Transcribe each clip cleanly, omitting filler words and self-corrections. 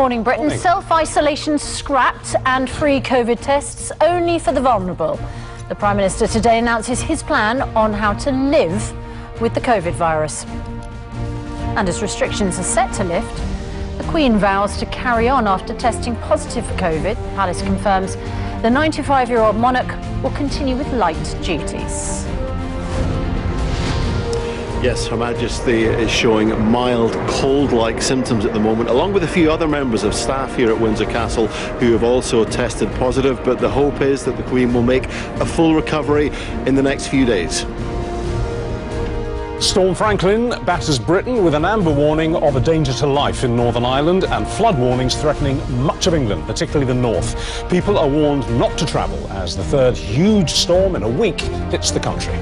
morning, Britain. Morning. Self-isolation scrapped and free COVID tests only for the vulnerable. The Prime Minister today announces his plan on how to live with the COVID virus. And as restrictions are set to lift, the Queen vows to carry on after testing positive for COVID. Palace confirms the 95-year-old monarch will continue with light duties. Yes, Her Majesty is showing mild cold-like symptoms at the moment, along with a few other members of staff here at Windsor Castle who have also tested positive, but the hope is that the Queen will make a full recovery in the next few days. Storm Franklin batters Britain with an amber warning of a danger to life in Northern Ireland and flood warnings threatening much of England, particularly the north. People are warned not to travel as the third huge storm in a week hits the country.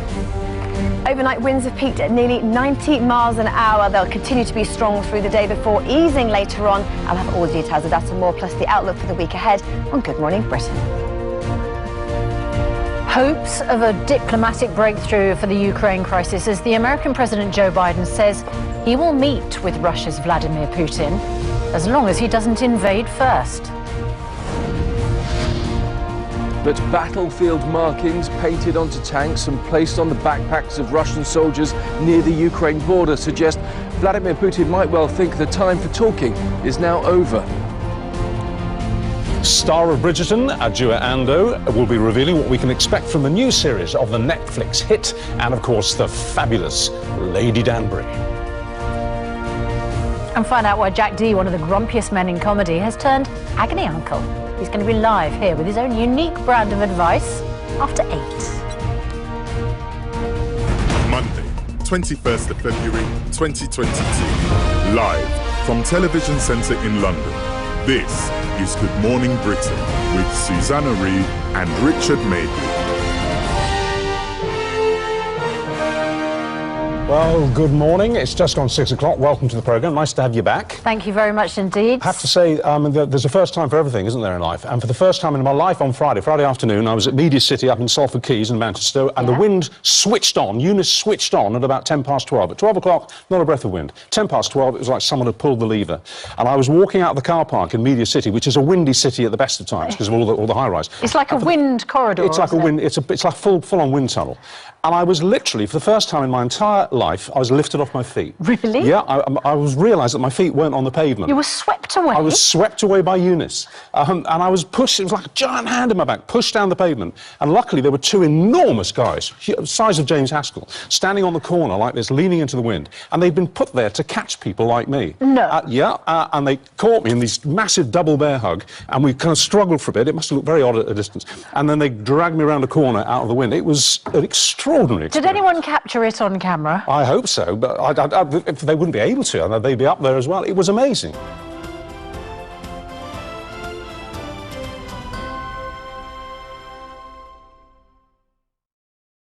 Overnight winds have peaked at nearly 90 miles an hour. They'll continue to be strong through the day before easing later on. I'll have all the details of that and more, plus the outlook for the week ahead on Good Morning Britain. Hopes of a diplomatic breakthrough for the Ukraine crisis as the American President Joe Biden says he will meet with Russia's Vladimir Putin as long as he doesn't invade first. But battlefield markings painted onto tanks and placed on the backpacks of Russian soldiers near the Ukraine border suggest Vladimir Putin might well think the time for talking is now over. Star of Bridgerton, Adjua Ando, will be revealing what we can expect from the new series of the Netflix hit and, of course, the fabulous Lady Danbury. And find out why Jack Dee, one of the grumpiest men in comedy, has turned agony uncle. He's going to be live here with his own unique brand of advice after 8. Monday, 21st of February 2022. Live from Television Centre in London. This is Good Morning Britain with Susanna, Reid and Richard Madeley. Well, good morning. It's just gone 6 o'clock. Welcome to the programme. Nice to have you back. Thank you very much indeed. I have to say, there's a first time for everything, isn't there, in life? And for the first time in my life on Friday afternoon, I was at Media City up in Salford Quays in Manchester, and the wind switched on. Eunice switched on at about 10 past 12. At 12 o'clock, not a breath of wind. 10 past 12, it was like someone had pulled the lever. And I was walking out of the car park in Media City, which is a windy city at the best of times because of all the high-rise. It's like a wind corridor. It's like a wind. It's like full-on wind tunnel. And I was literally, for the first time in my entire life, I was lifted off my feet. Really? Yeah, I realised that my feet weren't on the pavement. You were swept away? I was swept away by Eunice. And I was pushed, it was like a giant hand in my back, pushed down the pavement. And luckily there were two enormous guys, the size of James Haskell, standing on the corner like this, leaning into the wind. And they'd been put there to catch people like me. No. And they caught me in this massive double bear hug, and we kind of struggled for a bit. It must have looked very odd at a distance. And then they dragged me around a corner out of the wind. It was an extraordinary experience. Did anyone capture it on camera? I hope so, but they wouldn't be able to. They'd be up there as well. It was amazing.